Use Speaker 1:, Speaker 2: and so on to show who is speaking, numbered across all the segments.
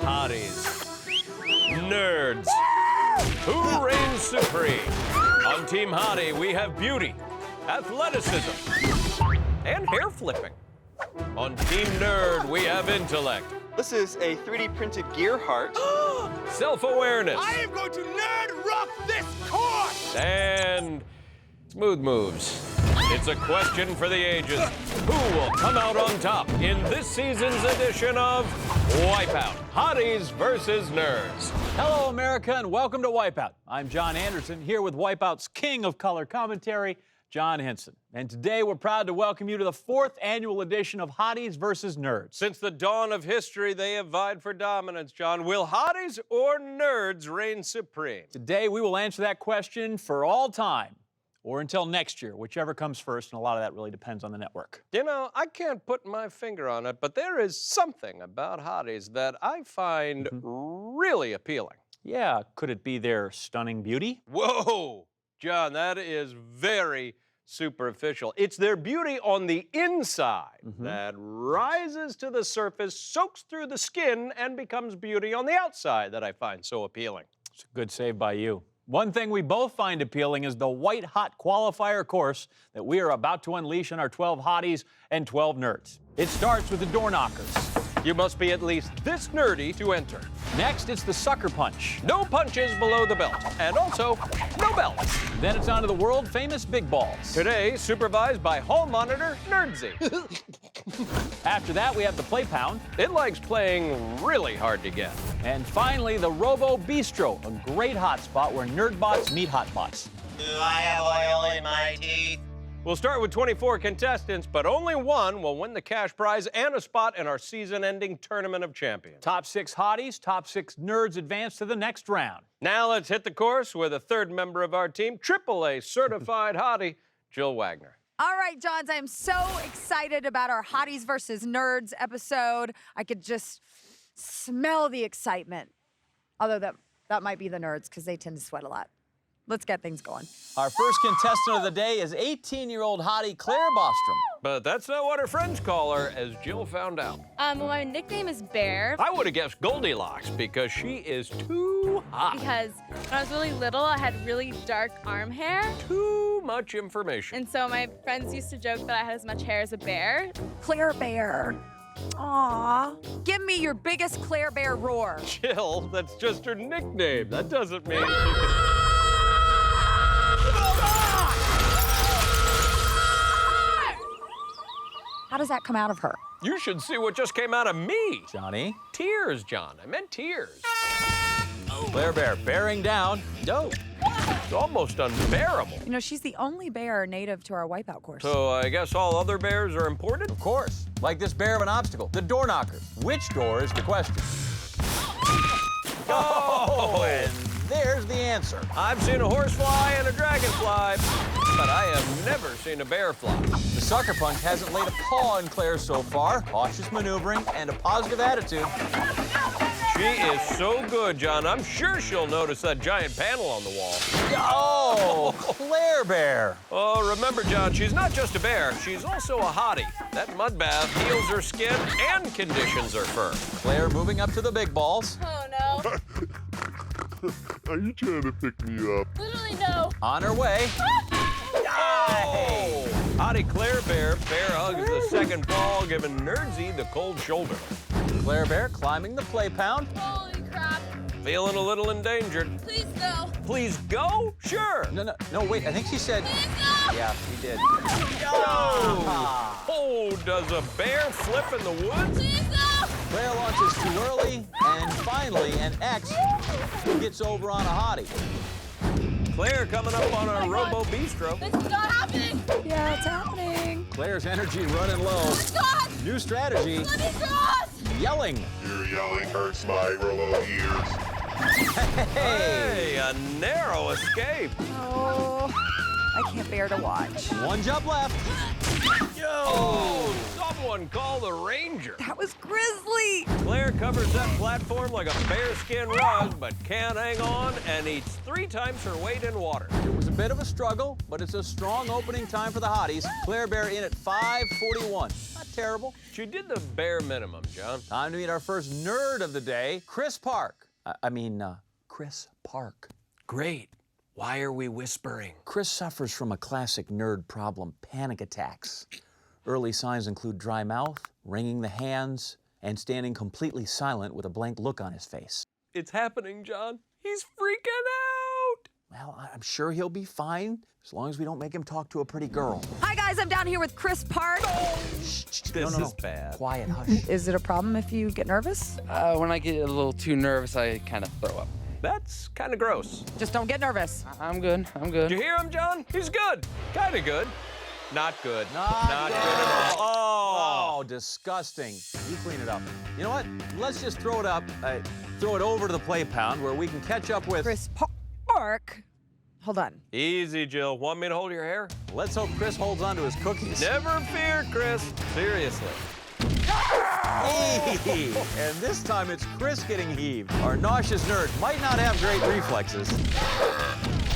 Speaker 1: hotties, nerds. Who reigns supreme? On Team Hottie, we have beauty, athleticism, and hair flipping. On Team Nerd, we have intellect,
Speaker 2: This is a 3D printed gear heart.
Speaker 1: self-awareness,
Speaker 3: I am going to nerd rock this course!
Speaker 1: and smooth moves. It's a question for the ages. Who will come out on top in this season's edition of Wipeout? Hotties versus Nerds.
Speaker 4: Hello, America, and welcome to Wipeout. I'm John Anderson, here with Wipeout's king of color commentary, John Hinton. And today we're proud to welcome you to the 4th annual edition of Hotties versus Nerds.
Speaker 1: Since the dawn of history, they have vied for dominance, John. Will hotties or nerds reign supreme?
Speaker 4: Today we will answer that question for all time, or until next year, whichever comes first, and a lot of that really depends on the network.
Speaker 1: You know, I can't put my finger on it, but there is something about hotties that I find really appealing.
Speaker 4: Yeah, could it be their stunning beauty?
Speaker 1: Whoa, John, that is very superficial. It's their beauty on the inside that rises to the surface, soaks through the skin, and becomes beauty on the outside that I find so appealing.
Speaker 4: It's a good save by you. One thing we both find appealing is the white-hot qualifier course that we are about to unleash on our 12 hotties and 12 nerds. It starts with the door knockers.
Speaker 1: You must be at least this nerdy to enter.
Speaker 4: Next, it's the sucker punch.
Speaker 1: No punches below the belt, and also no belts.
Speaker 4: Then it's on to the world-famous big balls.
Speaker 1: Today, supervised by hall monitor Nerdsy.
Speaker 4: After that, we have the play pound.
Speaker 1: It likes playing really hard to get.
Speaker 4: And finally, the Robo Bistro, a great hotspot where nerdbots meet hotbots.
Speaker 5: Do I have oil in my teeth?
Speaker 1: We'll start with 24 contestants, but only one will win the cash prize and a spot in our season-ending Tournament of Champions.
Speaker 4: Top 6 hotties, top 6 nerds advance to the next round.
Speaker 1: Now let's hit the course with a third member of our team, AAA certified hottie, Jill Wagner.
Speaker 6: All right, Johns, I am so excited about our Hotties versus Nerds episode. I could just smell the excitement. Although that might be the nerds, because they tend to sweat a lot. Let's get things going.
Speaker 4: Our first contestant of the day is 18-year-old hottie Claire Bostrom.
Speaker 1: But that's not what her friends call her, as Jill found out.
Speaker 7: Well, my nickname is Bear
Speaker 1: I would have guessed Goldilocks because she is too hot.
Speaker 7: because when I was really little, I had really dark arm hair.
Speaker 1: Too much information.
Speaker 7: And so my friends used to joke that I had as much hair as a bear.
Speaker 6: Claire Bear. Aw. Give me your biggest Claire Bear roar.
Speaker 1: Jill, that's just her nickname. That doesn't mean she can...
Speaker 6: How does that come out of her?
Speaker 1: You should see what just came out of me.
Speaker 4: Johnny.
Speaker 1: Tears, John. I meant tears.
Speaker 4: Claire Bear bearing down. No.
Speaker 1: It's almost unbearable.
Speaker 6: You know, she's the only bear native to our Wipeout course.
Speaker 1: So I guess all other bears are important?
Speaker 4: Of course. Like this bear of an obstacle. The door knockers. Which door is the question? Oh, and there's the answer.
Speaker 1: I've seen a horsefly and a dragonfly, but I have never seen a bear fly.
Speaker 4: The sucker punch hasn't laid a paw in Claire so far. Cautious maneuvering and a positive attitude.
Speaker 1: She is so good, John. I'm sure she'll notice that giant panel on the wall.
Speaker 4: Oh, Claire Bear.
Speaker 1: Oh, remember, John, she's not just a bear. She's also a hottie. That mud bath heals her skin and conditions her fur.
Speaker 4: Claire moving up to the big balls.
Speaker 7: Oh, no.
Speaker 8: Are you trying to pick me up?
Speaker 7: Literally no.
Speaker 4: On her way.
Speaker 1: Oh! Hottie Claire Bear. Bear hugs the second ball, giving Nerdsy the cold shoulder.
Speaker 4: Claire Bear climbing the play pound.
Speaker 7: Holy crap.
Speaker 1: Feeling a little endangered.
Speaker 7: Please go.
Speaker 1: Please go? Sure.
Speaker 4: No, wait, I think she said...
Speaker 7: Please go.
Speaker 4: Yeah, she did.
Speaker 1: Oh, does a bear flip in the woods?
Speaker 7: Please go.
Speaker 4: Claire launches too early, and finally, an X gets over on a hottie.
Speaker 1: Claire coming up on our Robo Bistro.
Speaker 7: This is not happening.
Speaker 6: Yeah, it's happening.
Speaker 4: Claire's energy running low.
Speaker 7: God.
Speaker 4: New strategy,
Speaker 7: Let me cross.
Speaker 4: yelling.
Speaker 8: Your yelling hurts my robo ears.
Speaker 1: Hey, a narrow escape.
Speaker 6: Oh, I can't bear to watch.
Speaker 4: One jump left.
Speaker 1: Oh, someone call the ranger.
Speaker 6: That was Grizzly.
Speaker 1: Claire covers that platform like a bearskin rug, but can't hang on and eats 3 times her weight in water.
Speaker 4: It was a bit of a struggle, but it's a strong opening time for the hotties. Claire Bear in at 5:41. Not terrible.
Speaker 1: She did the bare minimum, John.
Speaker 4: Time to meet our first nerd of the day, Chris Park. Chris Park.
Speaker 1: Great. Why are we whispering?
Speaker 4: Chris suffers from a classic nerd problem, panic attacks. Early signs include dry mouth, wringing the hands, and standing completely silent with a blank look on his face.
Speaker 1: It's happening, John. He's freaking out.
Speaker 4: Well, I'm sure he'll be fine, as long as we don't make him talk to a pretty girl.
Speaker 6: Hi, guys. I'm down here with Chris Park.
Speaker 1: This is bad.
Speaker 4: Quiet, hush.
Speaker 6: Is it a problem if you get nervous?
Speaker 9: When I get a little too nervous, I kind of throw up.
Speaker 1: That's kind of gross.
Speaker 6: Just don't get nervous.
Speaker 9: I'm good. I'm good.
Speaker 1: Did you hear him, John? He's good. Kind of good. Not good.
Speaker 4: Not
Speaker 1: good at all.
Speaker 4: Oh, disgusting. You clean it up. You know what? Let's just throw it up, throw it over to the play pound where we can catch up with...
Speaker 6: Chris Park. Hold on.
Speaker 1: Easy, Jill. Want me to hold your hair?
Speaker 4: Let's hope Chris holds on to his cookies.
Speaker 1: Never fear, Chris. Seriously.
Speaker 4: And this time it's Chris getting heaved. Our nauseous nerd might not have great reflexes.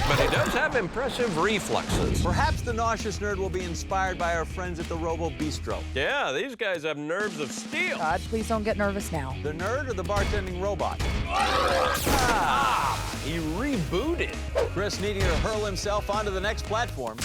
Speaker 1: But he does have impressive reflexes.
Speaker 4: Perhaps the nauseous nerd will be inspired by our friends at the Robo Bistro.
Speaker 1: Yeah, these guys have nerves of steel.
Speaker 6: God, please don't get nervous now.
Speaker 4: The nerd or the bartending robot?
Speaker 1: He rebooted.
Speaker 4: Chris needing to hurl himself onto the next platform.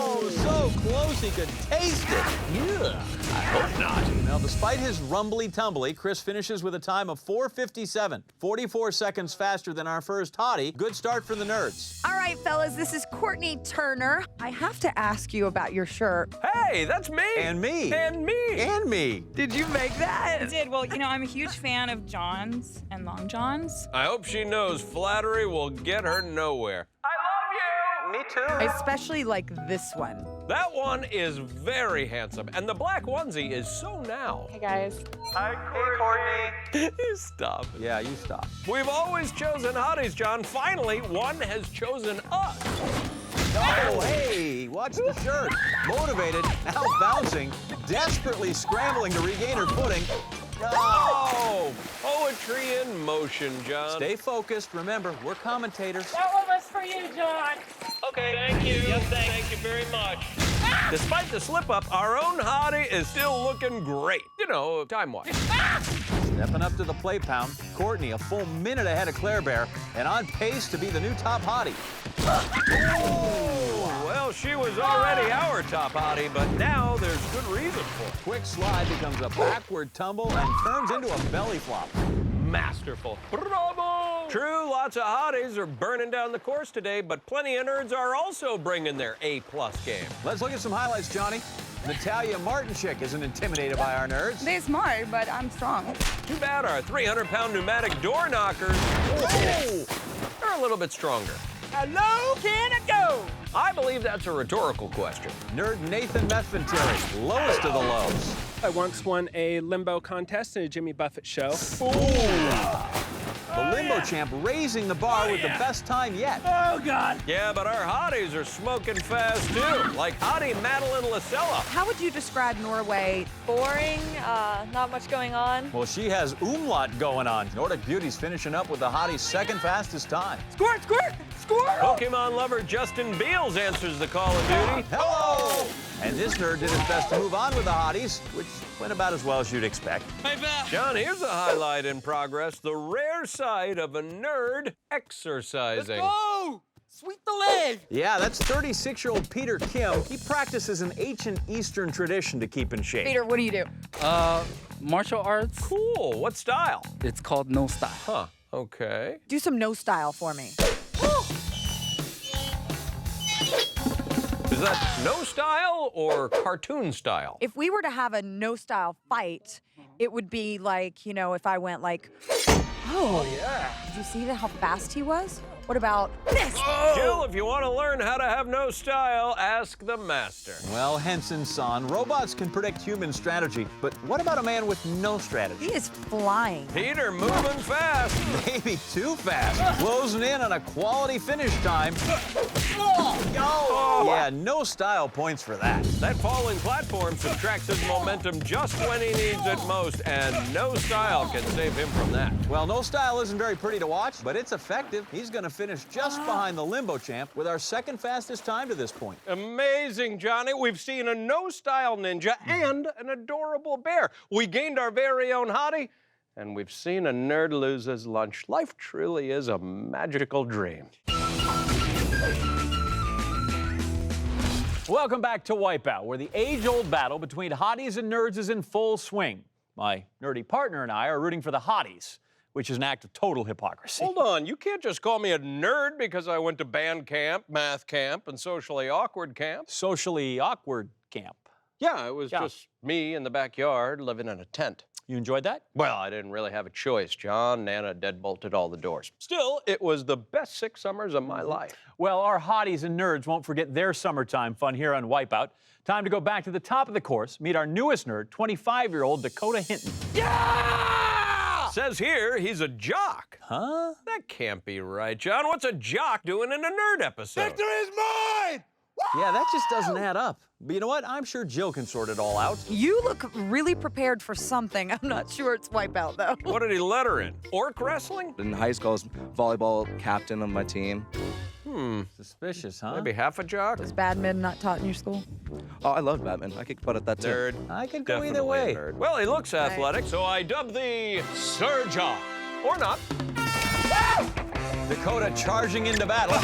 Speaker 4: Oh, so close he could taste it.
Speaker 1: Yeah, I hope not.
Speaker 4: Now, despite his rumbly-tumbly, Chris finishes with a time of 4:57, 44 seconds faster than our first hottie. Good start for the nerds.
Speaker 6: All right, fellas, this is Courtney Turner. I have to ask you about your shirt.
Speaker 1: Hey, that's me.
Speaker 4: And me.
Speaker 1: And me.
Speaker 4: And me.
Speaker 6: Did you make that?
Speaker 10: I did. Well, you know, I'm a huge fan of Johns and Long Johns.
Speaker 1: I hope she knows flattery will get her nowhere. I love you. Me too.
Speaker 6: I especially like this one.
Speaker 1: That one is very handsome, and the black onesie is so now.
Speaker 10: Hey, guys.
Speaker 1: Hi, Courtney. Stop it.
Speaker 4: Yeah, you stop.
Speaker 1: We've always chosen hotties, John. Finally, one has chosen us.
Speaker 4: Oh, hey, watch the shirt. Motivated, now bouncing, desperately scrambling to regain her footing.
Speaker 1: Oh, poetry in motion, John.
Speaker 4: Stay focused. Remember, we're commentators.
Speaker 10: That one was for you, John.
Speaker 1: Okay, thank you. Yes, thank you very much. Despite the slip-up, our own hottie is still looking great. You know, time-wise.
Speaker 4: Stepping up to the play pound, Courtney a full minute ahead of Claire Bear and on pace to be the new top hottie.
Speaker 1: Oh, well, she was already our top hottie, but now there's good reason for it.
Speaker 4: Quick slide becomes a backward tumble and turns into a belly flop.
Speaker 1: Masterful. Bravo! True, lots of hotties are burning down the course today, but plenty of nerds are also bringing their A-plus game.
Speaker 4: Let's look at some highlights, Johnny. Natalia Martinchick isn't intimidated by our nerds.
Speaker 10: They're smart, but I'm strong.
Speaker 1: Too bad our 300-pound pneumatic door knockers are a little bit stronger.
Speaker 3: How low can I go?
Speaker 1: I believe that's a rhetorical question.
Speaker 4: Nerd Nathan Methventary, lowest of the lows.
Speaker 11: I once won a limbo contest at a Jimmy Buffett show.
Speaker 4: The limbo champ raising the bar with the best time yet.
Speaker 3: Oh, God.
Speaker 1: Yeah, but our hotties are smoking fast, too. Like hottie Madeline Lasella.
Speaker 6: How would you describe Norway?
Speaker 7: Boring, not much going on.
Speaker 4: Well, she has umlaut going on. Nordic Beauty's finishing up with the hottie's second fastest time.
Speaker 3: Squirt, squirt, squirt.
Speaker 1: Pokemon lover Justin Beals answers the call of duty.
Speaker 4: Hello! And this nerd did his best to move on with the hotties, which went about as well as you'd expect.
Speaker 1: John, here's a highlight in progress. The rare sight of a nerd exercising.
Speaker 3: Oh, sweep the leg.
Speaker 4: Yeah, that's 36-year-old Peter Kim. He practices an ancient Eastern tradition to keep in shape.
Speaker 6: Peter, what do you do?
Speaker 9: Martial arts.
Speaker 1: Cool. What style?
Speaker 9: It's called no style.
Speaker 1: Huh. Okay.
Speaker 6: Do some no style for me.
Speaker 1: Is that no style or cartoon style?
Speaker 6: If we were to have a no style fight, it would be like, you know, if I went like, Oh, yeah. Did you see how fast he was? What about this?
Speaker 1: Jill, if you want to learn how to have no style, ask the master.
Speaker 4: Well, Henson-san, robots can predict human strategy, but what about a man with no strategy?
Speaker 6: He is flying.
Speaker 1: Peter, moving fast.
Speaker 4: Maybe too fast. Closing in on a quality finish time. Yeah, no style points for that.
Speaker 1: That falling platform subtracts his momentum just when he needs it most, and no style can save him from that.
Speaker 4: Well, no style isn't very pretty to watch, but it's effective. He's going to finish just behind the limbo champ with our second fastest time to this point.
Speaker 1: Amazing, Johnny. We've seen a no-style ninja and an adorable bear. We gained our very own hottie, and we've seen a nerd lose his lunch. Life truly is a magical dream.
Speaker 4: Welcome back to Wipeout, where the age-old battle between hotties and nerds is in full swing. My nerdy partner and I are rooting for the hotties, which is an act of total hypocrisy.
Speaker 1: Hold on, you can't just call me a nerd because I went to band camp, math camp, and socially awkward camp.
Speaker 4: Socially awkward camp.
Speaker 1: Yeah, it was just me in the backyard living in a tent.
Speaker 4: You enjoyed that?
Speaker 1: Well, I didn't really have a choice, John. Nana deadbolted all the doors. Still, it was the best 6 summers of my life.
Speaker 4: Well, our hotties and nerds won't forget their summertime fun here on Wipeout. Time to go back to the top of the course, meet our newest nerd, 25-year-old Dakota Hinton.
Speaker 1: Yeah! Says here he's a jock.
Speaker 4: Huh?
Speaker 1: That can't be right, John. What's a jock doing in a nerd episode?
Speaker 3: Victory is mine!
Speaker 4: Yeah, that just doesn't add up. But you know what? I'm sure Jill can sort it all out.
Speaker 6: You look really prepared for something. I'm not sure it's Wipeout, though.
Speaker 1: What did he let her in? Orc wrestling?
Speaker 12: In high school, I was volleyball captain of my team.
Speaker 4: Suspicious, huh?
Speaker 1: Maybe half a jock?
Speaker 6: Was badminton not taught in your school?
Speaker 12: Oh, I loved badminton. I kicked butt at that too.
Speaker 1: Nerd.
Speaker 4: I could go
Speaker 1: Definitely
Speaker 4: either way.
Speaker 1: a nerd. Well, he looks athletic, so I dubbed the Sir Jock. Or not.
Speaker 4: Dakota charging into battle.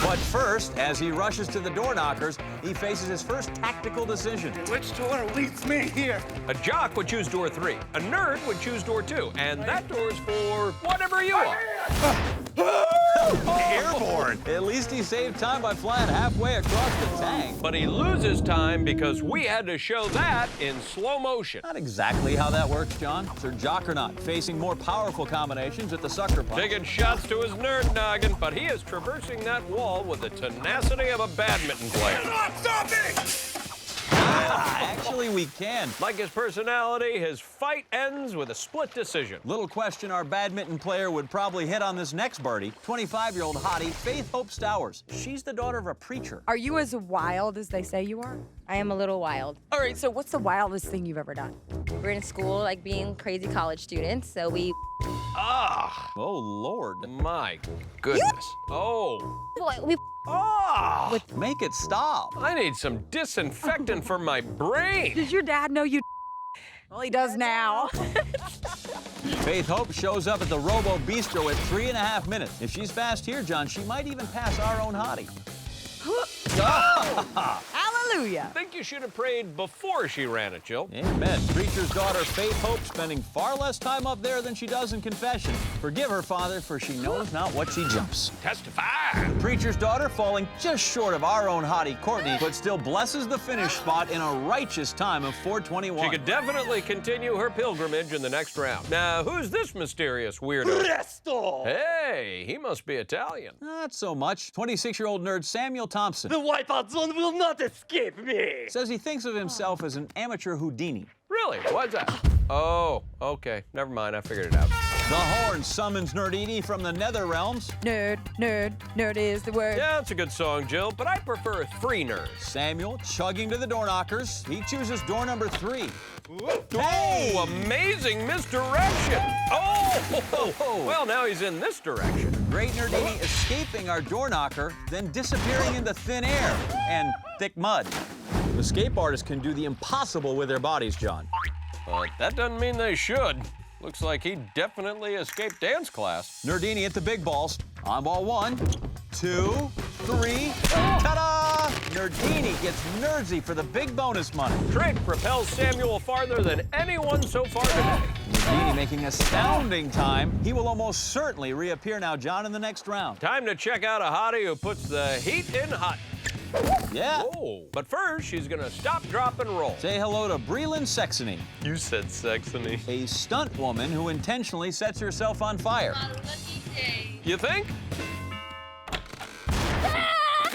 Speaker 4: But first, as he rushes to the door knockers, he faces his first tactical decision.
Speaker 3: Which door leads me here?
Speaker 1: A jock would choose door 3. A nerd would choose door 2. And that door's for whatever you are.
Speaker 4: Airborne. At least he saved time by flying halfway across the tank.
Speaker 1: But he loses time because we had to show that in slow motion.
Speaker 4: Not exactly how that works, John. Sir Jock or not, facing more powerful combinations at the sucker punch.
Speaker 1: Taking shots to his nerd noggin, but he is traversing that wall with the tenacity of a badminton player.
Speaker 3: Stop me!
Speaker 4: Actually, we can.
Speaker 1: Like his personality, his fight ends with a split decision.
Speaker 4: Little question our badminton player would probably hit on this next birdie. 25-year-old hottie, Faith Hope Stowers. She's the daughter of a preacher.
Speaker 6: Are you as wild as they say you are?
Speaker 7: I am a little wild.
Speaker 6: All right, so what's the wildest thing you've ever done?
Speaker 7: We're in school, like being crazy college students, so we.
Speaker 1: Ah!
Speaker 4: Oh, Lord.
Speaker 1: My goodness. Oh.
Speaker 7: We.
Speaker 1: Ah!
Speaker 4: Make it stop.
Speaker 1: I need some disinfectant for my brain.
Speaker 6: Did your dad know you? Well, he does now.
Speaker 4: Faith Hope shows up at the Robo Bistro at 3.5 minutes. If she's fast here, John, she might even pass our own hottie.
Speaker 6: Hallelujah.
Speaker 1: I think you should have prayed before she ran it, Jill.
Speaker 4: Amen. Preacher's daughter, Faith Hope, spending far less time up there than she does in confession. Forgive her, Father, for she knows not what she jumps.
Speaker 1: Testify.
Speaker 4: Preacher's daughter falling just short of our own hottie, Courtney, but still blesses the finish spot in a righteous time of 4:21.
Speaker 1: She could definitely continue her pilgrimage in the next round. Now, who's this mysterious weirdo?
Speaker 3: Presto!
Speaker 1: Hey, he must be Italian.
Speaker 4: Not so much. 26-year-old nerd Samuel Thompson
Speaker 3: The Wipeout Zone will not escape me!
Speaker 4: says he thinks of himself as an amateur Houdini.
Speaker 1: Really? Why's that? Oh, okay. Never mind. I figured it out.
Speaker 4: The horn summons Nerd Edie from the nether realms.
Speaker 6: Nerd, nerd, nerd is the word.
Speaker 1: Yeah, it's a good song, Jill, but I prefer 3 nerds.
Speaker 4: Samuel chugging to the door knockers. He chooses door number 3.
Speaker 1: Oh, amazing misdirection. Oh, well, now he's in this direction.
Speaker 4: Great Nerd Edie escaping our door knocker, then disappearing into thin air and thick mud. Escape artists can do the impossible with their bodies, John.
Speaker 1: But that doesn't mean they should. Looks like he definitely escaped dance class.
Speaker 4: Nerdini at the big balls. On ball 1, 2, 3. Ta-da! Nerdini gets nerdsy for the big bonus money.
Speaker 1: Trick propels Samuel farther than anyone so far today.
Speaker 4: Nerdini making astounding time. He will almost certainly reappear now, John, in the next round.
Speaker 1: Time to check out a hottie who puts the heat in hot.
Speaker 4: Yeah.
Speaker 1: Whoa. But first, she's gonna stop, drop, and roll.
Speaker 4: Say hello to Breland Sexony,
Speaker 1: You said Sexony.
Speaker 4: a stunt woman who intentionally sets herself on fire.
Speaker 1: You think?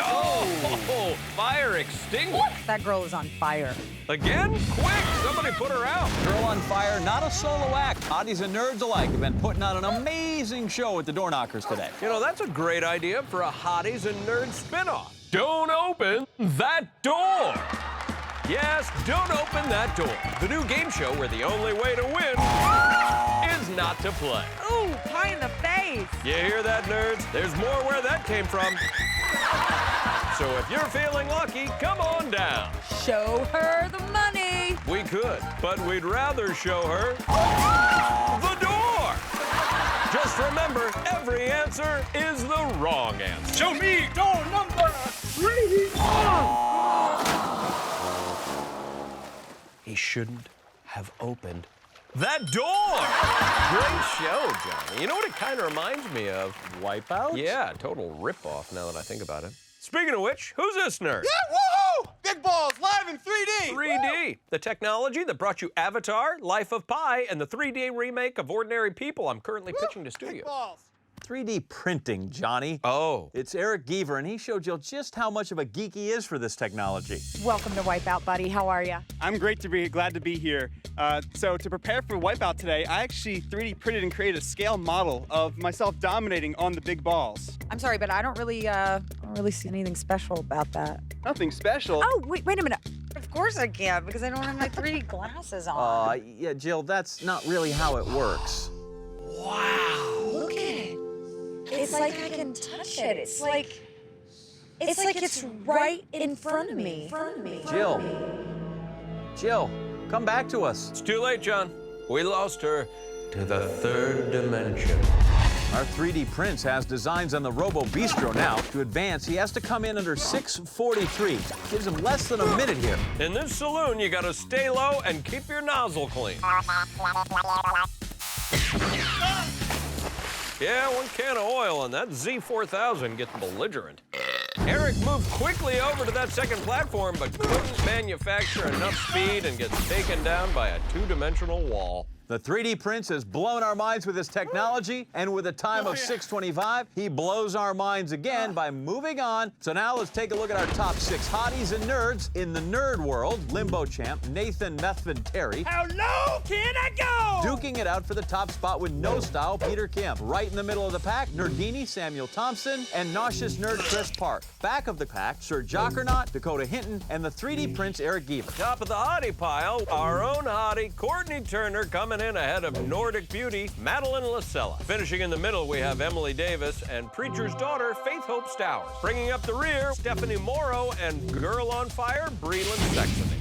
Speaker 1: Oh, fire extinguished.
Speaker 6: That girl is on fire.
Speaker 1: Again? Quick, somebody put her out.
Speaker 4: Girl on Fire, not a solo act. Hotties and nerds alike have been putting on an amazing show at the Door Knockers today.
Speaker 1: You know, that's a great idea for a Hotties and Nerds spinoff. Don't open that door. Yes, don't open that door. The new game show where the only way to win is not to play.
Speaker 6: Ooh, pie in the face.
Speaker 1: You hear that, nerds? There's more where that came from. So if you're feeling lucky, come on down.
Speaker 6: Show her the money.
Speaker 1: We could, but we'd rather show her the door. Just remember, every answer is the wrong answer.
Speaker 3: Show me door number 3.
Speaker 1: He shouldn't have opened that door. Great show, Johnny. You know what it kind of reminds me of?
Speaker 4: Wipeout?
Speaker 1: Yeah, total ripoff now that I think about it. Speaking of which, who's this nerd?
Speaker 2: Yeah, woohoo! Big balls, live in 3D.
Speaker 1: 3D, the technology that brought you Avatar, Life of Pi, and the 3D remake of Ordinary People I'm currently pitching to
Speaker 2: Big
Speaker 1: studios.
Speaker 2: balls.
Speaker 4: 3D printing, Johnny.
Speaker 1: Oh.
Speaker 4: It's Eric Gver, and he showed you just how much of a geek he is for this technology.
Speaker 6: Welcome to Wipeout, buddy. How are you?
Speaker 2: I'm glad to be here. So to prepare for Wipeout today, I actually 3D printed and created a scale model of myself dominating on the big balls.
Speaker 6: I'm sorry, but I don't really see anything special about that.
Speaker 2: Nothing special.
Speaker 6: Oh, wait a minute. Of course I can, because I don't have my 3D glasses on.
Speaker 4: Yeah, Jill, that's not really how it works.
Speaker 6: Look at it. It's like I can touch it. It's like it's right in front of me.
Speaker 4: Jill, come back to us.
Speaker 1: It's too late, John. We lost her to the third dimension.
Speaker 4: Our 3D prints has designs on the Robo Bistro now. To advance, he has to come in under 6:43. Gives him less than a minute here.
Speaker 1: In this saloon, you gotta stay low and keep your nozzle clean. Yeah, 1 can of oil and that Z4000 gets belligerent. Eric moved quickly over to that second platform, but couldn't manufacture enough speed and gets taken down by a 2-dimensional wall.
Speaker 4: The 3D prints has blown our minds with his technology, and with a time of 6:25, he blows our minds again by moving on. So now let's take a look at our top 6 hotties and nerds in the nerd world. Limbo champ Nathan Methvin Terry.
Speaker 3: How low can I go?
Speaker 4: Duking it out for the top spot with no style Peter Kim. Right in the middle of the pack, Nerdini Samuel Thompson and nauseous nerd Chris Park. Back of the pack, Sir Jockernaut, Dakota Hinton, and the 3D prince Eric Gver.
Speaker 1: Top of the hottie pile, our own hottie, Courtney Turner, coming in ahead of Nordic beauty, Madeline Lasella. Finishing in the middle, we have Emily Davis and Preacher's daughter, Faith Hope Stowers. Bringing up the rear, Stephanie Morrow and Girl on Fire, Breland Sexony.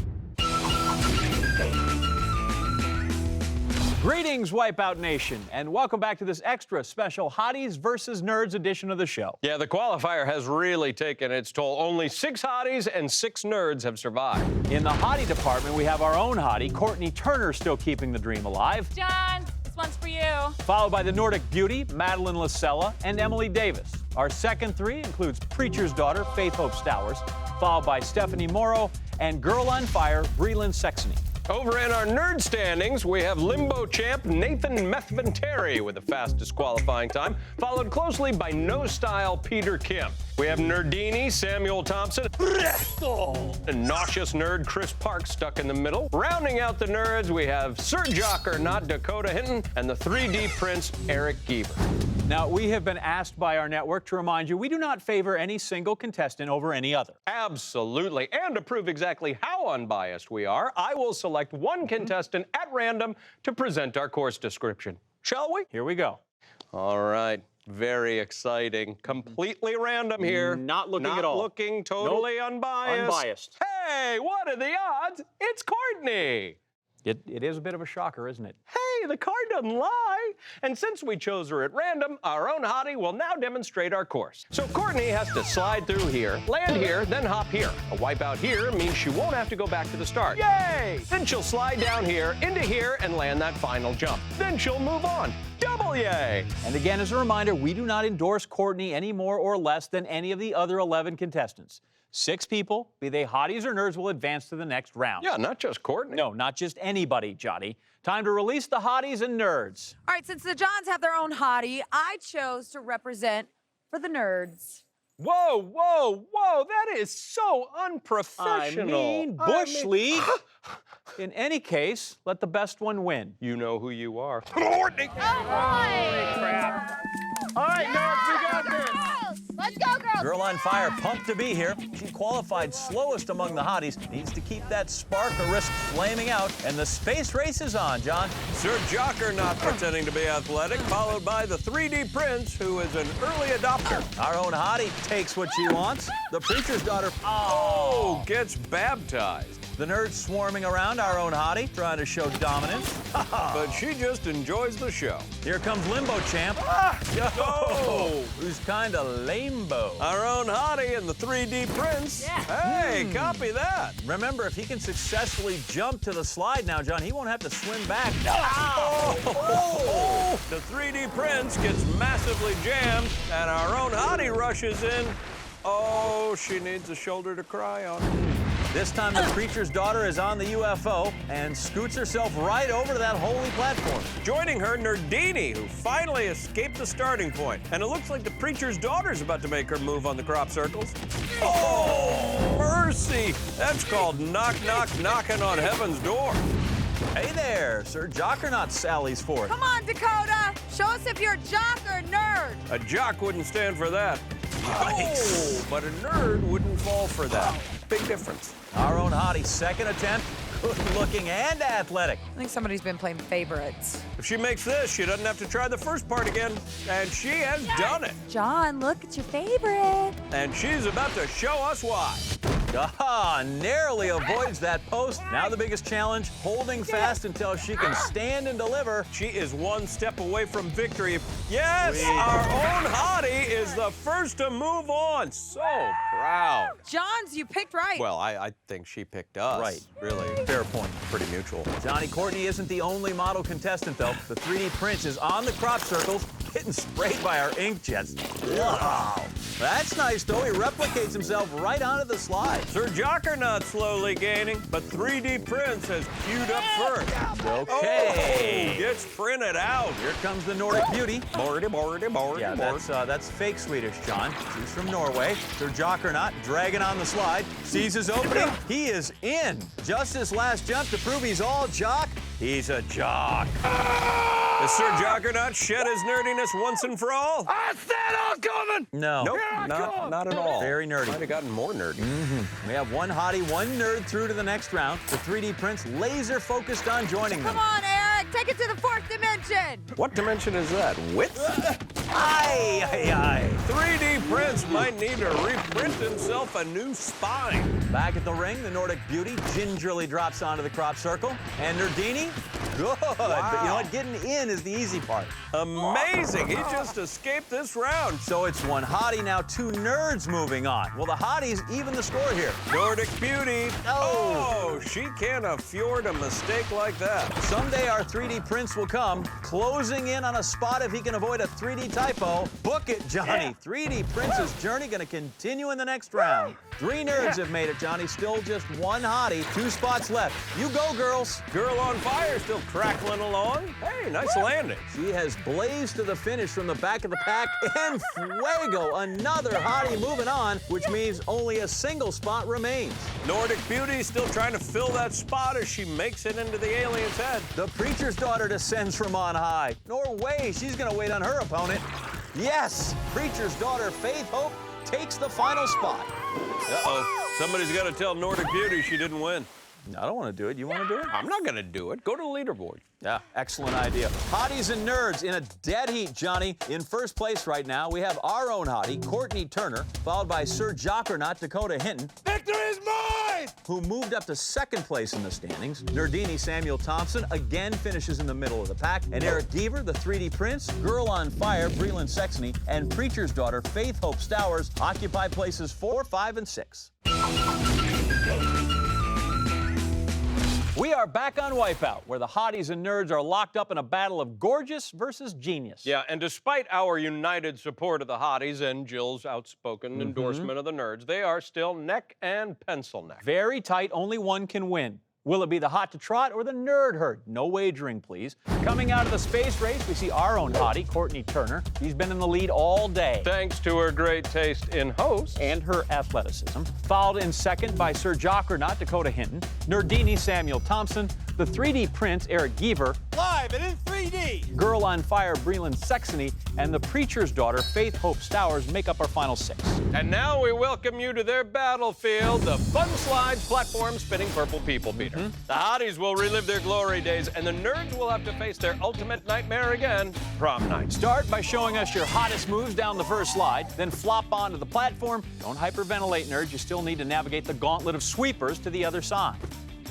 Speaker 4: Greetings, Wipeout Nation, and welcome back to this extra special Hotties versus Nerds edition of the show.
Speaker 1: Yeah, the qualifier has really taken its toll. Only 6 hotties and 6 nerds have survived.
Speaker 4: In the hottie department, we have our own hottie, Courtney Turner, still keeping the dream alive.
Speaker 10: John, this one's for you.
Speaker 4: Followed by the Nordic beauty, Madeline Lasella, and Emily Davis. Our second 3 includes Preacher's daughter, Faith Hope Stowers, followed by Stephanie Morrow and Girl on Fire, Breland Sexony.
Speaker 1: Over in our nerd standings, we have Limbo champ Nathan Methvin Terry with the fastest qualifying time, followed closely by No Style Peter Kim. We have Nerdini Samuel Thompson and nauseous nerd Chris Park stuck in the middle. Rounding out the nerds, we have Sir Jockernaut Dakota Hinton and the 3D prince Eric Gver.
Speaker 4: Now, we have been asked by our network to remind you we do not favor any single contestant over any other.
Speaker 1: Absolutely. And to prove exactly how unbiased we are, I will select one contestant at random to present our course description. Shall we?
Speaker 4: Here we go.
Speaker 1: All right. Very exciting. Completely random here.
Speaker 4: Not looking at all.
Speaker 1: Not looking, totally unbiased.
Speaker 4: Unbiased.
Speaker 1: Hey, what are the odds? It's Courtney.
Speaker 4: It is a bit of a shocker, isn't it?
Speaker 1: Hey, the card doesn't lie. And since we chose her at random, our own hottie will now demonstrate our course. So Courtney has to slide through here, land here, then hop here. A wipeout here means she won't have to go back to the start. Yay! Then she'll slide down here, into here, and land that final jump. Then she'll move on. Double yay!
Speaker 4: And again, as a reminder, we do not endorse Courtney any more or less than any of the other 11 contestants. 6 people, be they hotties or nerds, will advance to the next round.
Speaker 1: Yeah, not just Courtney.
Speaker 4: No, not just anybody, Johnny. Time to release the hotties and nerds.
Speaker 6: All right, since the Johns have their own hottie, I chose to represent for the nerds.
Speaker 1: Whoa, whoa, whoa, that is so unprofessional.
Speaker 4: Bush League. In any case, let the best one win.
Speaker 1: You know who you are.
Speaker 3: Courtney.
Speaker 11: Crap.
Speaker 3: All right, nerds, we got this.
Speaker 7: Let's go, girls.
Speaker 4: Girl on fire, pumped to be here. She qualified slowest among the hotties. Needs to keep that spark or risk flaming out. And the space race is on, John.
Speaker 1: Sir Jocker not pretending to be athletic, followed by the 3D Prince, who is an early adopter.
Speaker 4: Our own hottie takes what she wants. The preacher's daughter,
Speaker 1: Gets baptized.
Speaker 4: the nerds swarming around our own hottie, trying to show dominance.
Speaker 1: But she just enjoys the show.
Speaker 4: Here comes Limbo Champ.
Speaker 1: Oh!
Speaker 4: Who's kind of lambo.
Speaker 1: Our own hottie and the 3D Prince. Hey, copy that.
Speaker 4: Remember, if he can successfully jump to the slide now, John, he won't have to swim back.
Speaker 1: The 3D Prince gets massively jammed, and our own hottie rushes in. Oh, she needs a shoulder to cry on.
Speaker 4: This time, the preacher's daughter is on the UFO and scoots herself right over to that holy platform.
Speaker 1: Joining her, Nerdini, who finally escaped the starting point. And it looks like the preacher's daughter's about to make her move on the crop circles. Oh, mercy! That's called knock, knock, knocking on heaven's door.
Speaker 4: Hey there, Sir Jockernot sallies forth.
Speaker 6: Come on, Dakota. Show us if you're a jock or a nerd.
Speaker 1: A jock wouldn't stand for that.
Speaker 4: Yikes.
Speaker 1: Oh, but a nerd wouldn't fall for that. Big difference.
Speaker 4: Our own hottie's second attempt, good-looking and athletic.
Speaker 6: I think somebody's been playing favorites.
Speaker 1: If she makes this, she doesn't have to try the first part again. And she has done it.
Speaker 6: John, look, it's your favorite.
Speaker 1: And she's about to show us why.
Speaker 4: Narrowly avoids that post. Now the biggest challenge, holding fast until she can stand and deliver.
Speaker 1: She is one step away from victory. Yes, our own hottie is the first to move on. So proud.
Speaker 6: Johns, you picked right.
Speaker 1: Well, I think she picked us.
Speaker 4: Right.
Speaker 1: Really.
Speaker 4: Fair point.
Speaker 1: Pretty mutual.
Speaker 4: Johnny Courtney isn't the only model contestant, though. The 3D Prince is on the crop circles, getting sprayed by our ink jets. Wow. That's nice, though. He replicates himself right onto the slide.
Speaker 1: Sir Jocker not slowly gaining, but 3D Prince has queued up first.
Speaker 4: Okay.
Speaker 1: Oh, gets printed out.
Speaker 4: Here comes the Nordic beauty.
Speaker 1: Yeah,
Speaker 4: That's fake Swedish, John. She's from Norway. Sir Jockernot dragging on the slide. Sees his opening. He is in. Just his last jump to prove he's all jock. He's a jock.
Speaker 1: Has Sir Jockernot shed his nerdiness once and for all?
Speaker 3: I said I was coming.
Speaker 4: No.
Speaker 1: Nope, not at all.
Speaker 4: Very nerdy.
Speaker 1: Might have gotten more nerdy.
Speaker 4: We have one hottie, one nerd through to the next round. The 3D Prince laser focused on joining them.
Speaker 6: Come on, Eric, take it to the 4th dimension.
Speaker 1: What dimension is that? Width?
Speaker 4: Aye, aye, aye.
Speaker 1: 3D Prince might need to reprint himself a new spine.
Speaker 4: Back at the ring, the Nordic beauty gingerly drops onto the crop circle. And Nerdini, good. But you know what? Getting in is the easy part.
Speaker 1: Amazing. He just escaped this round.
Speaker 4: So it's one hottie, now 2 nerds moving on. Well, the hotties even the score here.
Speaker 1: Nordic beauty.
Speaker 4: Oh.
Speaker 1: Oh, she can't afford a mistake like that.
Speaker 4: Someday our 3D Prince will come, closing in on a spot if he can avoid a 3D typo. Book it, Johnny. 3D Prince's journey going to continue in the next round. 3 nerds have made it, Johnny. Still just one hottie. 2 spots left. You go, girls.
Speaker 1: Girl on fire still crackling along. Hey, nice landing.
Speaker 4: She has blazed to the finish from the back of the pack. And fuego, another hottie moving on, which means only a single spot remains.
Speaker 1: Nordic beauty still trying to fill that spot as she makes it into the alien's head.
Speaker 4: The preacher's daughter descends from on high. No way, she's gonna wait on her opponent. Yes, preacher's daughter Faith Hope takes the final spot.
Speaker 1: Uh-oh, somebody's got to tell Nordic beauty she didn't win.
Speaker 4: I don't want to do it. You want to do it?
Speaker 1: I'm not going to do it. Go to the leaderboard.
Speaker 4: Yeah, excellent idea. Hotties and nerds in a dead heat, Johnny. In first place right now, we have our own hottie, Courtney Turner, followed by Sir Jockernot, Dakota Hinton.
Speaker 3: Victory is mine!
Speaker 4: Who moved up to second place in the standings. Nerdini Samuel Thompson again finishes in the middle of the pack. And Eric Gver, the 3D Prince, Girl on Fire, Breland Sexney, and Preacher's Daughter, Faith Hope Stowers, occupy places 4, 5, and 6. We are back on Wipeout, where the hotties and nerds are locked up in a battle of gorgeous versus genius.
Speaker 1: Yeah, and despite our united support of the hotties and Jill's outspoken endorsement of the nerds, they are still neck and pencil neck.
Speaker 4: Very tight, only one can win. Will it be the hot to trot or the nerd herd? No wagering, please. Coming out of the space race, we see our own hottie, Courtney Turner. She's been in the lead all day.
Speaker 1: Thanks to her great taste in hosts.
Speaker 4: And her athleticism. Followed in second by Sir Jockernot, Dakota Hinton, Nerdini, Samuel Thompson, the 3D Prince, Eric Gver,
Speaker 3: Live and in 3D.
Speaker 4: Girl on Fire, Breland Saxony, and the Preacher's Daughter, Faith Hope Stowers, make up our final 6.
Speaker 1: And now we welcome you to their battlefield, the Fun Slides Platform Spinning Purple People Beater. The hotties will relive their glory days, and the nerds will have to face their ultimate nightmare again, prom night.
Speaker 4: Start by showing us your hottest moves down the first slide, then flop onto the platform. Don't hyperventilate, nerds. You still need to navigate the gauntlet of sweepers to the other side.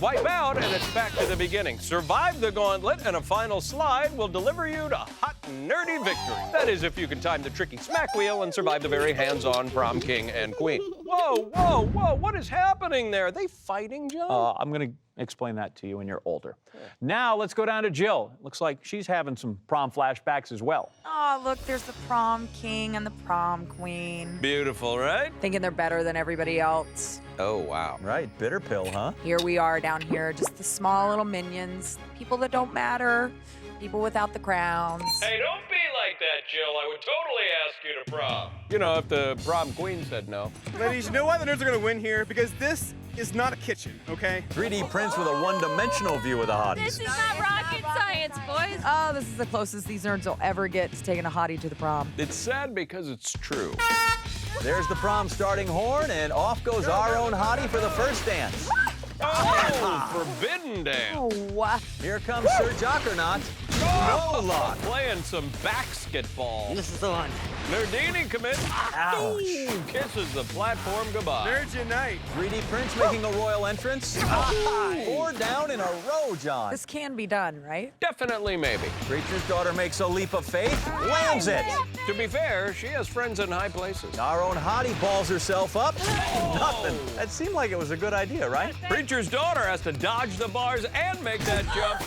Speaker 1: Wipe out, and it's back to the beginning. Survive the gauntlet, and a final slide will deliver you to hot, nerdy victory. That is, if you can time the tricky smack wheel and survive the very hands-on prom king and queen. Whoa, whoa, whoa, what is happening there? Are they fighting, John?
Speaker 4: I'm going to explain that to you when you're older. Now, let's go down to Jill. Looks like she's having some prom flashbacks as well.
Speaker 6: Oh, look, there's the prom king and the prom queen.
Speaker 1: Beautiful, right?
Speaker 6: Thinking they're better than everybody else.
Speaker 1: Oh, wow.
Speaker 4: Right, bitter pill, huh?
Speaker 6: Here we are down here, just the small little minions, people that don't matter, people without the crowns.
Speaker 1: Hey, don't be like that, Jill. I would totally ask you to prom. You know, if the prom queen said no.
Speaker 2: Ladies, you know why the nerds are gonna win here? Because this is not a kitchen, okay?
Speaker 4: 3D Prince with a one-dimensional view of the hotties.
Speaker 7: This is not rocket science, boys.
Speaker 6: Oh, this is the closest these nerds will ever get to taking a hottie to the prom.
Speaker 1: It's sad because it's true.
Speaker 4: There's the prom starting horn, and off goes our own hottie for the first dance.
Speaker 1: Oh, forbidden dance.
Speaker 6: Oh,
Speaker 4: Here comes Sir Jockernot. No luck.
Speaker 1: Playing some basketball.
Speaker 3: This is the one.
Speaker 1: Nerdini commits.
Speaker 4: Ouch.
Speaker 1: Ooh, kisses the platform goodbye.
Speaker 2: Nerds unite.
Speaker 4: 3D Prince making a royal entrance. 4 down in a row, John.
Speaker 6: this can be done, right?
Speaker 1: Definitely maybe.
Speaker 4: Preacher's Daughter makes a leap of faith, lands it.
Speaker 1: To be fair, she has friends in high places.
Speaker 4: Our own hottie balls herself up. Nothing. That seemed like it was a good idea, right?
Speaker 1: Preacher's Daughter has to dodge the bars and make that jump.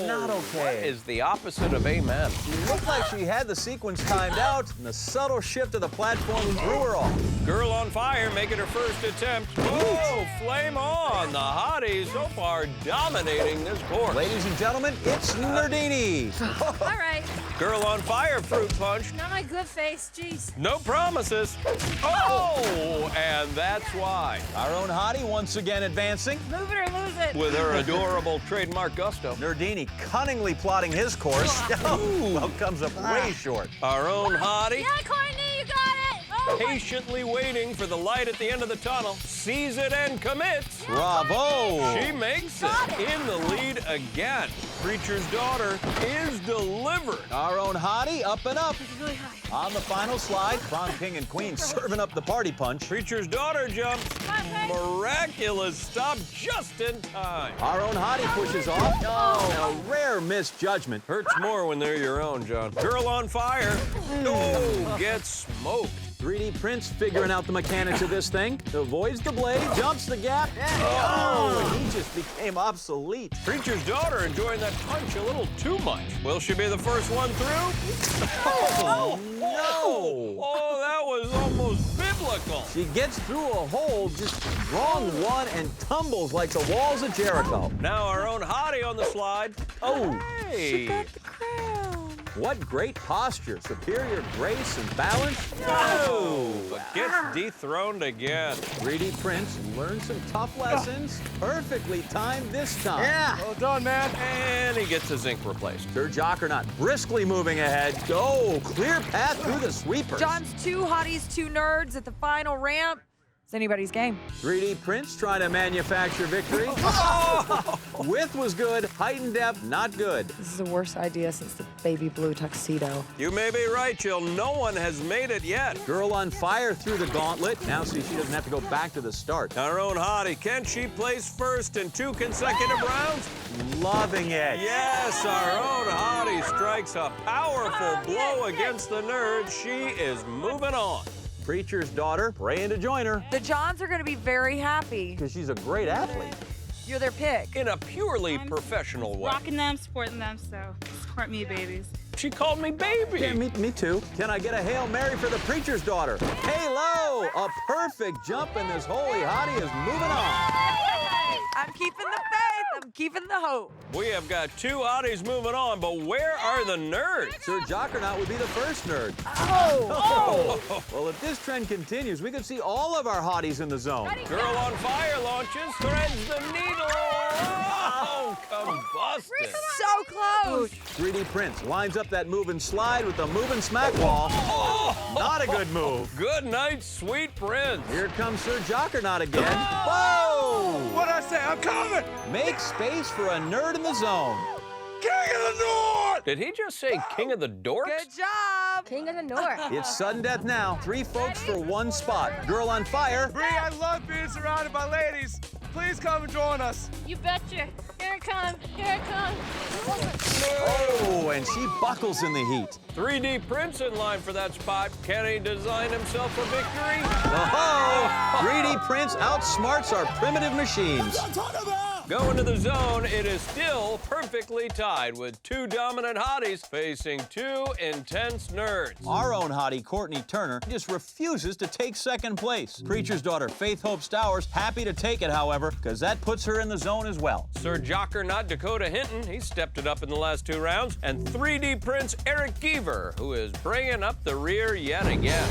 Speaker 4: Not okay.
Speaker 1: Is the opposite of amen.
Speaker 4: She looked like she had the sequence timed out, and the subtle shift of the platform threw her off.
Speaker 1: Girl on Fire making her first attempt. Whoa, flame on. The hotties so far dominating this course.
Speaker 4: Ladies and gentlemen, it's Nerdini.
Speaker 7: All right.
Speaker 1: Girl on Fire fruit punch.
Speaker 7: Not my good face, jeez.
Speaker 1: No promises. Oh, and that's why.
Speaker 4: Our own hottie once again advancing.
Speaker 7: Move it or lose it.
Speaker 1: With her adorable trademark gusto.
Speaker 4: Nerdini cunningly plotting his course. Well, comes up way short.
Speaker 1: Our own hottie.
Speaker 7: Yeah, Courtney, you got it. Oh,
Speaker 1: Patiently waiting for the light at the end of the tunnel, sees it and commits.
Speaker 4: Bravo!
Speaker 1: She makes it in the lead again. Preacher's Daughter is delivered.
Speaker 4: Our own hottie up and up.
Speaker 7: really high.
Speaker 4: On the final slide, prom king and queen serving up the party punch.
Speaker 1: Preacher's Daughter jumps.
Speaker 7: Okay.
Speaker 1: Miraculous stop just in time.
Speaker 4: Our own hottie pushes off. Oh, a rare misjudgment.
Speaker 1: Hurts more when they're your own, John. Girl on Fire. Oh, gets smoked.
Speaker 4: 3D Prince figuring out the mechanics of this thing. Avoids the blade, jumps the gap. Oh, he just became obsolete.
Speaker 1: Preacher's Daughter enjoying that punch a little too much. Will she be the first one through?
Speaker 4: Oh, no!
Speaker 1: Oh, that was almost biblical.
Speaker 4: She gets through a hole, just wrong one, and tumbles like the walls of Jericho.
Speaker 1: Now our own hottie on the slide.
Speaker 4: Oh,
Speaker 1: Hey.
Speaker 6: The crown.
Speaker 4: what great posture, superior grace and balance.
Speaker 1: No! But gets dethroned again.
Speaker 4: 3D Prince learned some tough lessons. Perfectly timed this time.
Speaker 3: Well done, man.
Speaker 1: And he gets his ink replaced.
Speaker 4: Sir Jockernot briskly moving ahead. Go, clear path through the sweepers.
Speaker 6: John's 2 hotties, 2 nerds at the final ramp. It's anybody's game.
Speaker 4: 3D Prince trying to manufacture victory. Width was good, height and depth not good.
Speaker 6: This is the worst idea since the baby blue tuxedo.
Speaker 1: You may be right, Jill. No one has made it yet.
Speaker 4: Girl on Fire through the gauntlet. Now see, she doesn't have to go back to the start.
Speaker 1: Our own hottie. Can she place first in 2 consecutive rounds?
Speaker 4: Loving it.
Speaker 1: Yes, our own hottie strikes a powerful blow against the nerds. She is moving on.
Speaker 4: Preacher's Daughter praying to join her
Speaker 6: The Johns are going to be very happy.
Speaker 4: because she's a great athlete.
Speaker 6: You're their pick.
Speaker 1: in a purely
Speaker 10: I'm
Speaker 1: professional way.
Speaker 10: Rocking them, supporting them, so support me, babies.
Speaker 1: She called me baby.
Speaker 4: Yeah, me too. Can I get a Hail Mary for the preacher's daughter? Halo! A perfect jump, and this holy hottie is moving on.
Speaker 6: I'm keeping the faith. I'm keeping the hope.
Speaker 1: We have got two hotties moving on, but where are the nerds?
Speaker 4: Sir Jockernaut would be the first nerd.
Speaker 6: Oh!
Speaker 4: Well, if this trend continues, we could see all of our hotties in the zone.
Speaker 1: Girl on Fire launches, threads the needle. Oh, combusted.
Speaker 6: So close.
Speaker 4: 3D Prince lines up that move and slide with the move and smack wall. Not a good move.
Speaker 1: Good night, sweet prince.
Speaker 4: Here comes Sir Jockernaut again. Whoa!
Speaker 3: What'd I say? I'm coming!
Speaker 4: Make space for a nerd in the zone.
Speaker 3: King of the North!
Speaker 1: Did he just say king of the dorks?
Speaker 6: Good job.
Speaker 7: King of the North.
Speaker 4: It's sudden death now. 3 folks for 1 spot. Girl on Fire.
Speaker 3: Bree, I love being surrounded by ladies. Please come and join us.
Speaker 7: You betcha. Here it comes. Here it comes.
Speaker 4: Oh, and she buckles in the heat.
Speaker 1: 3D Prince in line for that spot. Can he design himself a victory?
Speaker 4: Oh, 3D Prince outsmarts our primitive machines.
Speaker 1: Going to the zone, it is still perfectly tied with 2 dominant hotties facing 2 intense nerds.
Speaker 4: Our own hottie, Courtney Turner, just refuses to take second place. Preacher's daughter, Faith Hope Stowers, happy to take it, however, because that puts her in the zone as well.
Speaker 1: Sir Jockernaut Dakota Hinton, he stepped it up in the last 2 rounds. And 3D Prince Gver, who is bringing up the rear yet again.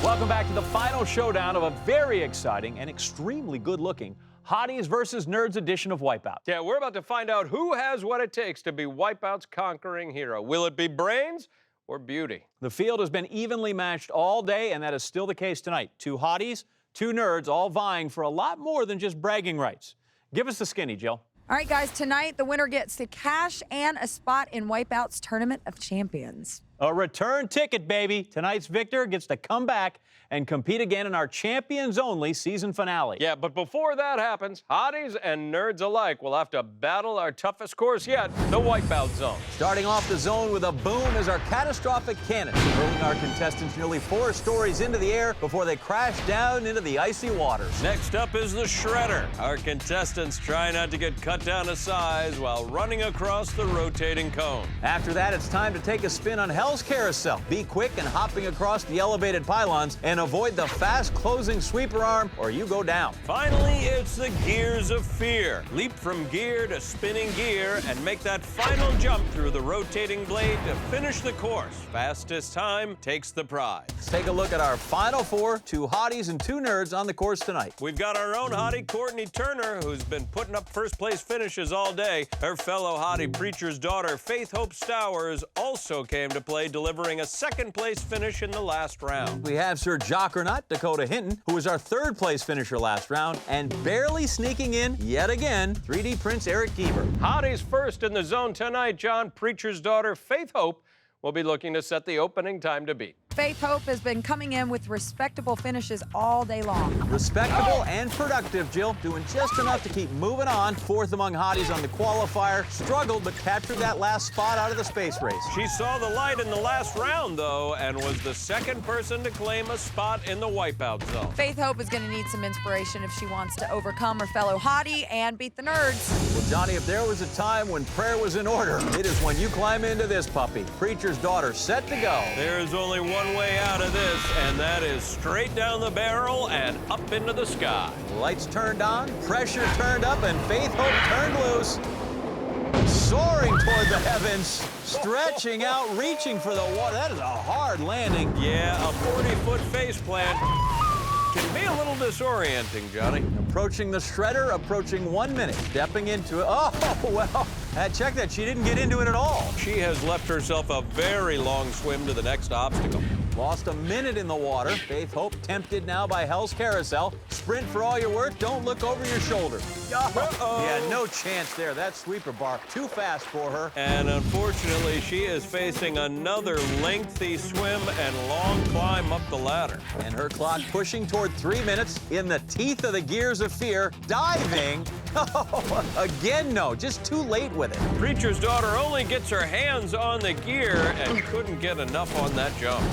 Speaker 4: Welcome back to the final showdown of a very exciting and extremely good-looking Hotties versus Nerds edition of Wipeout.
Speaker 1: Yeah, we're about to find out who has what it takes to be Wipeout's conquering hero. Will it be brains or beauty?
Speaker 4: The field has been evenly matched all day, and that is still the case tonight. 2 hotties, 2 nerds, all vying for a lot more than just bragging rights. Give us the skinny, Jill.
Speaker 6: All right, guys, tonight the winner gets the cash and a spot in Wipeout's Tournament of Champions.
Speaker 4: A return ticket, baby. Tonight's victor gets to come back and compete again in our champions-only season finale.
Speaker 1: Yeah, but before that happens, hotties and nerds alike will have to battle our toughest course yet, the Wipeout Zone.
Speaker 4: Starting off the zone with a boom is our catastrophic cannon, hurling our contestants nearly 4 stories into the air before they crash down into the icy waters.
Speaker 1: Next up is the Shredder. Our contestants try not to get cut down to size while running across the rotating cone.
Speaker 4: After that, it's time to take a spin on Hell's Carousel. Be quick in hopping across the elevated pylons and avoid the fast-closing sweeper arm or you go down.
Speaker 1: Finally, it's the Gears of Fear. Leap from gear to spinning gear and make that final jump through the rotating blade to finish the course. Fastest time takes the prize.
Speaker 4: Let's take a look at our final 4, 2 hotties and 2 nerds on the course tonight.
Speaker 1: We've got our own hottie, Courtney Turner, who's been putting up first-place finishes all day. Her fellow hottie, Preacher's daughter, Faith Hope Stowers, also came to play, delivering a second-place finish in the last round.
Speaker 4: We have Sir Jockernaut Dakota Hinton, who was our 3rd place finisher last round, and barely sneaking in yet again, 3D Prince Gver.
Speaker 1: Hotties first in the zone tonight, John. Preacher's daughter, Faith Hope, will be looking to set the opening time to beat.
Speaker 6: Faith Hope has been coming in with respectable finishes all day long.
Speaker 4: Respectable and productive, Jill, doing just enough to keep moving on. 4th among hotties on the qualifier, struggled but captured that last spot out of the space race.
Speaker 1: She saw the light in the last round, though, and was the 2nd person to claim a spot in the Wipeout Zone.
Speaker 6: Faith Hope is going to need some inspiration if she wants to overcome her fellow hottie and beat the nerds.
Speaker 4: Well, Johnny, if there was a time when prayer was in order, it is when you climb into this puppy. Preacher's daughter set to go.
Speaker 1: There is only one way out of this, and that is straight down the barrel and up into the sky.
Speaker 4: Lights turned on, pressure turned up, and Faith Hope turned loose. Soaring toward the heavens, stretching out, reaching for the water. That is a hard landing.
Speaker 1: Yeah, a 40-foot face plant can be a little disorienting, Johnny.
Speaker 4: Approaching the Shredder, approaching 1 minute, stepping into it. Oh, well, check that. She didn't get into it at all.
Speaker 1: She has left herself a very long swim to the next obstacle.
Speaker 4: Lost a minute in the water. Faith Hope tempted now by Hell's Carousel. Sprint for all your work. Don't look over your shoulder. Yeah, no chance there. That sweeper bar, too fast for her.
Speaker 1: And unfortunately, she is facing another lengthy swim and long climb up the ladder.
Speaker 4: And her clock pushing toward 3 minutes in the teeth of the Gears of Fear. Diving. Again, no. Just too late with it.
Speaker 1: Preacher's daughter only gets her hands on the gear and couldn't get enough on that jump.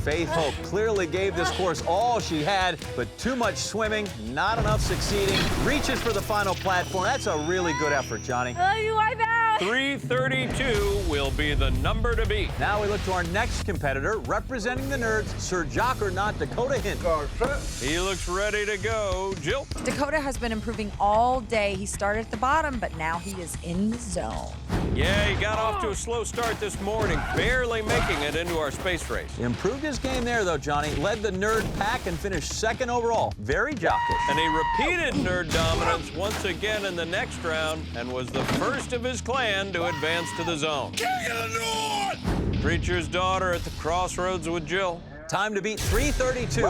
Speaker 4: Faith Hope clearly gave this course all she had, but too much swimming, not enough succeeding. Reaches for the final platform. That's a really good effort, Johnny.
Speaker 7: I love you, Wipeout.
Speaker 1: 332 will be the number to beat.
Speaker 4: Now we look to our next competitor, representing the nerds, Sir Jockernaut Dakota Hinton.
Speaker 1: He looks ready to go. Jill?
Speaker 6: Dakota has been improving all day. He started at the bottom, but now he is in the zone.
Speaker 1: Yeah, he got off to a slow start this morning, barely making it into our space race.
Speaker 4: Improved his game there, though, Johnny. Led the nerd pack and finished second overall. Very jockish.
Speaker 1: And he repeated nerd dominance once again in the next round and was the first of his clan to advance to the zone. Preacher's daughter at the crossroads with Jill.
Speaker 4: Time to beat 332,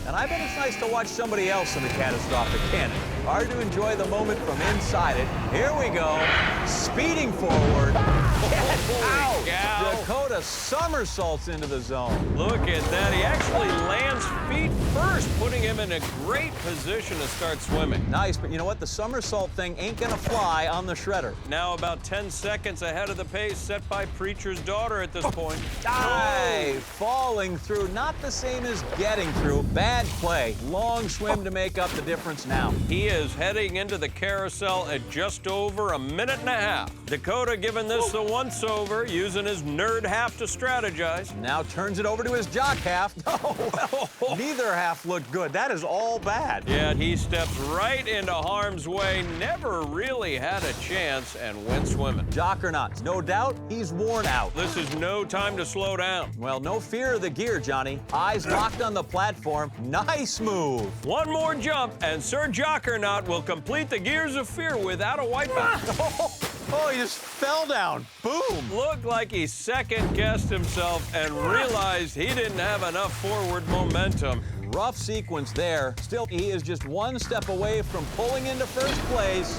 Speaker 4: and I bet it's nice to watch somebody else in the catastrophic cannon. Hard to enjoy the moment from inside it. Here we go, speeding forward.
Speaker 1: Holy cow.
Speaker 4: Dakota somersaults into the zone.
Speaker 1: Look at that. He actually lands feet first, putting him in a great position to start swimming.
Speaker 4: Nice, but you know what? The somersault thing ain't gonna fly on the shredder.
Speaker 1: Now about 10 seconds ahead of the pace set by Preacher's daughter at this point.
Speaker 4: Hey, falling through, not the same as getting through. Bad play. Long swim to make up the difference now.
Speaker 1: He is heading into the carousel at just over a minute and a half. Dakota giving this the once-over, using his nerd half to strategize.
Speaker 4: Now turns it over to his jock half. Oh, well, neither half looked good. That is all bad.
Speaker 1: Yeah, he steps right into harm's way, never really had a chance, and went swimming.
Speaker 4: Jockernaut, no doubt, he's worn out.
Speaker 1: This is no time to slow down.
Speaker 4: Well, no fear of the gear, Johnny. Eyes locked on the platform. Nice move.
Speaker 1: One more jump, and Sir Jockernaut will complete the Gears of Fear without a wipeout.
Speaker 4: Oh, he just fell down. Boom.
Speaker 1: Looked like he second-guessed himself and realized he didn't have enough forward momentum.
Speaker 4: Rough sequence there. Still, he is just one step away from pulling into first place.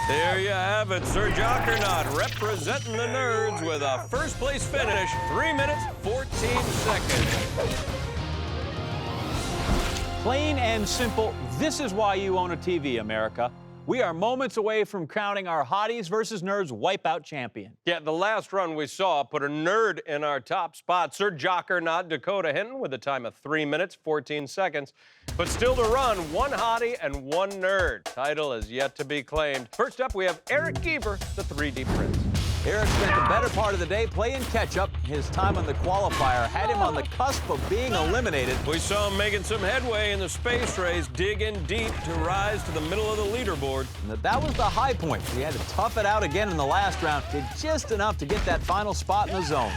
Speaker 1: There you have it, Sir Jockernaut representing the nerds with a first-place finish, 3 minutes, 14 seconds.
Speaker 4: Plain and simple, this is why you own a TV, America. We are moments away from crowning our Hotties versus Nerds Wipeout Champion.
Speaker 1: Yeah, the last run we saw put a nerd in our top spot. Sir Jockernaut Dakota Hinton with a time of 3 minutes, 14 seconds. But still to run, one hottie and one nerd. Title is yet to be claimed. First up, we have Eric Gver, the 3D Prince.
Speaker 4: Eric spent the better part of the day playing catch-up. His time on the qualifier had him on the cusp of being eliminated.
Speaker 1: We saw him making some headway in the space race, digging deep to rise to the middle of the leaderboard.
Speaker 4: And that was the high point. He had to tough it out again in the last round. Did just enough to get that final spot in the zone.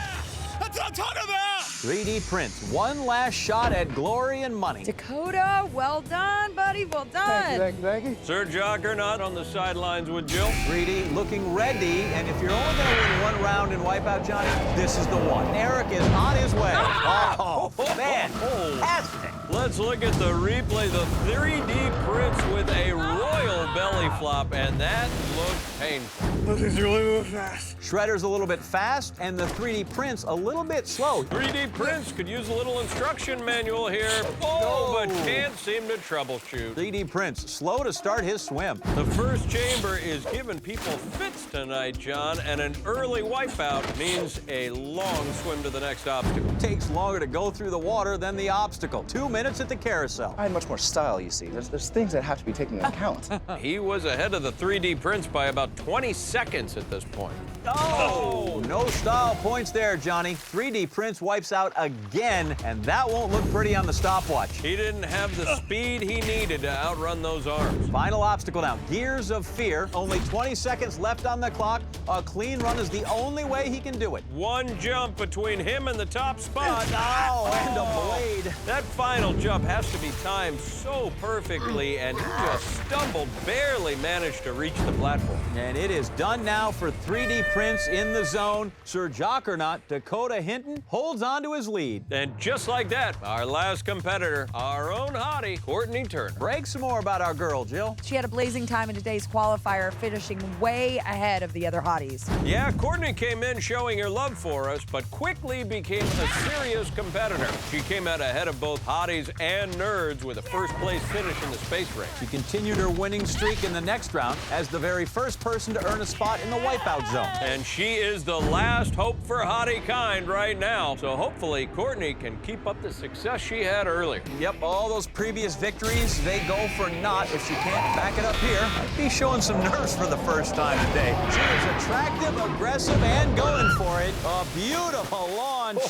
Speaker 3: That's what I'm talking about!
Speaker 4: 3D Prince, one last shot at glory and money.
Speaker 6: Dakota, well done, buddy, well done.
Speaker 12: Thank you.
Speaker 1: Sir Jockernaut on the sidelines with Jill.
Speaker 4: 3D looking ready, and if you're only going to win one round in Wipeout, Johnny, this is the one. Eric is on his way. Oh, fantastic.
Speaker 1: Let's look at the replay. The 3D Prince with a royal belly flop, and that looked painful.
Speaker 3: This is really fast.
Speaker 4: Shredder's a little bit fast, and the 3D Prince a little bit slow.
Speaker 1: 3D Prince could use a little instruction manual here. Oh, but can't seem to troubleshoot.
Speaker 4: 3D Prince, slow to start his swim.
Speaker 1: The first chamber is giving people fits tonight, John, and an early wipeout means a long swim to the next obstacle.
Speaker 4: Takes longer to go through the water than the obstacle. 2 minutes at the carousel.
Speaker 12: I had much more style, you see. There's things that have to be taken into account.
Speaker 1: He was ahead of the 3D Prince by about 20 seconds at this point.
Speaker 4: Oh, no style points there, Johnny. 3D Prince wipes out again, and that won't look pretty on the stopwatch.
Speaker 1: He didn't have the speed he needed to outrun those arms.
Speaker 4: Final obstacle now, Gears of Fear. Only 20 seconds left on the clock. A clean run is the only way he can do it.
Speaker 1: One jump between him and the top spot.
Speaker 4: Oh, and a blade.
Speaker 1: That final jump has to be timed so perfectly, and he just stumbled, barely managed to reach the platform.
Speaker 4: And it is done now for 3D Prince in the zone. Sir Jockernaut Dakota Hinton holds on to his lead.
Speaker 1: And just like that, our last competitor, our own hottie, Courtney Turner.
Speaker 4: Break some more about our girl, Jill.
Speaker 6: She had a blazing time in today's qualifier, finishing way ahead of the other hotties.
Speaker 1: Yeah, Courtney came in showing her love for us, but quickly became a serious competitor. She came out ahead of both hotties and nerds with a first-place finish in the space race.
Speaker 4: She continued her winning streak in the next round as the very first person to earn a spot in the Wipeout zone.
Speaker 1: And she is the last hope for hottie kind right now. So hopefully Courtney can keep up the success she had earlier.
Speaker 4: Yep, all those previous victories, they go for naught if she can't back it up here. Might be showing some nerves for the first time today. She is attractive, aggressive, and going for it. A beautiful launch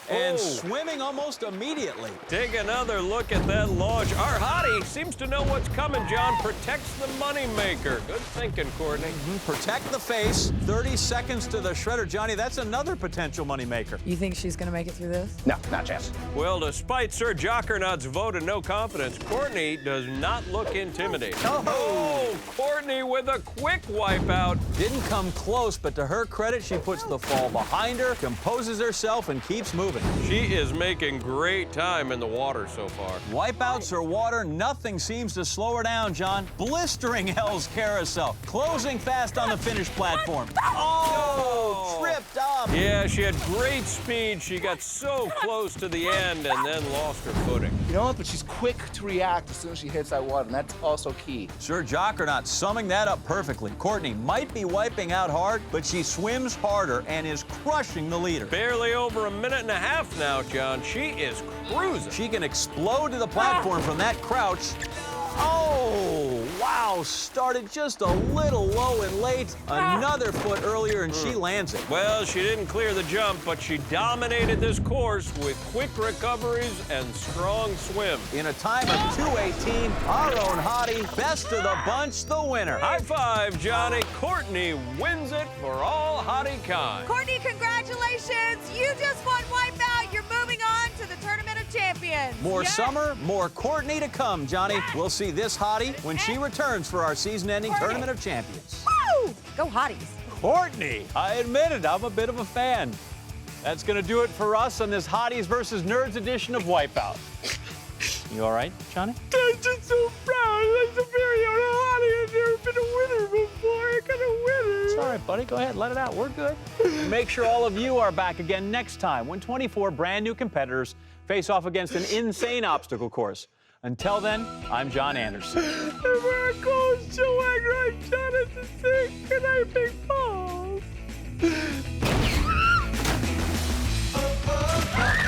Speaker 4: and swimming almost immediately.
Speaker 1: Take another look at that launch. Our hottie seems to know what's coming, John. Protects the moneymaker. Good thinking, Courtney.
Speaker 4: Protect the face. 30 seconds to the shredder. Johnny, that's another potential moneymaker.
Speaker 6: You think she's gonna make it through this?
Speaker 12: No, not a chance.
Speaker 1: Well, despite Sir Jockernaut's vote of no confidence, Courtney does not look intimidated. Oh, Courtney with a quick wipeout.
Speaker 4: Didn't come close, but to her credit, she puts the fall behind her, composes herself, and keeps moving.
Speaker 1: She is making great time in the water so far.
Speaker 4: Wipeouts or water, nothing seems to slow her down, John. Blistering Hell's Carousel, closing fast on the finish platform. Oh, tripped up.
Speaker 1: Yeah, she had great speed. She got so close to the end and then lost her footing.
Speaker 12: You know what? But she's quick to react as soon as she hits that water, and that's also key.
Speaker 4: Sir Jockernaut summing that up perfectly. Courtney might be wiping out hard, but she swims harder and is crushing the leader.
Speaker 1: Barely over a minute and a half now, John. She is cruising.
Speaker 4: She can explode to the platform from that crouch. Oh, wow, started just a little low and late. Another foot earlier, and she lands it.
Speaker 1: Well, she didn't clear the jump, but she dominated this course with quick recoveries and strong swim.
Speaker 4: In a time of 2:18, our own hottie, best of the bunch, the winner.
Speaker 1: High five, Johnny. Courtney wins it for all hottie kind.
Speaker 6: Courtney, congratulations! You just won Wipeout. You're moving on to the Tournament of Champions.
Speaker 4: More summer, more Courtney to come, Johnny. We'll see this hottie when she returns for our season-ending Tournament of Champions.
Speaker 6: Woo! Go Hotties.
Speaker 4: Courtney, I admit it, I'm a bit of a fan. That's gonna do it for us on this Hotties versus Nerds edition of Wipeout. You all right, Johnny?
Speaker 3: I'm just so proud. I'm so very hottie. I've never been a winner before. I got a winner.
Speaker 4: It's all right, buddy. Go ahead, let it out. We're good. Make sure all of you are back again next time when 24 brand new competitors face off against an insane obstacle course. Until then, I'm John Anderson.
Speaker 3: And we're a cold showing right, Jonathan Sink, and I big balls. Oh, God.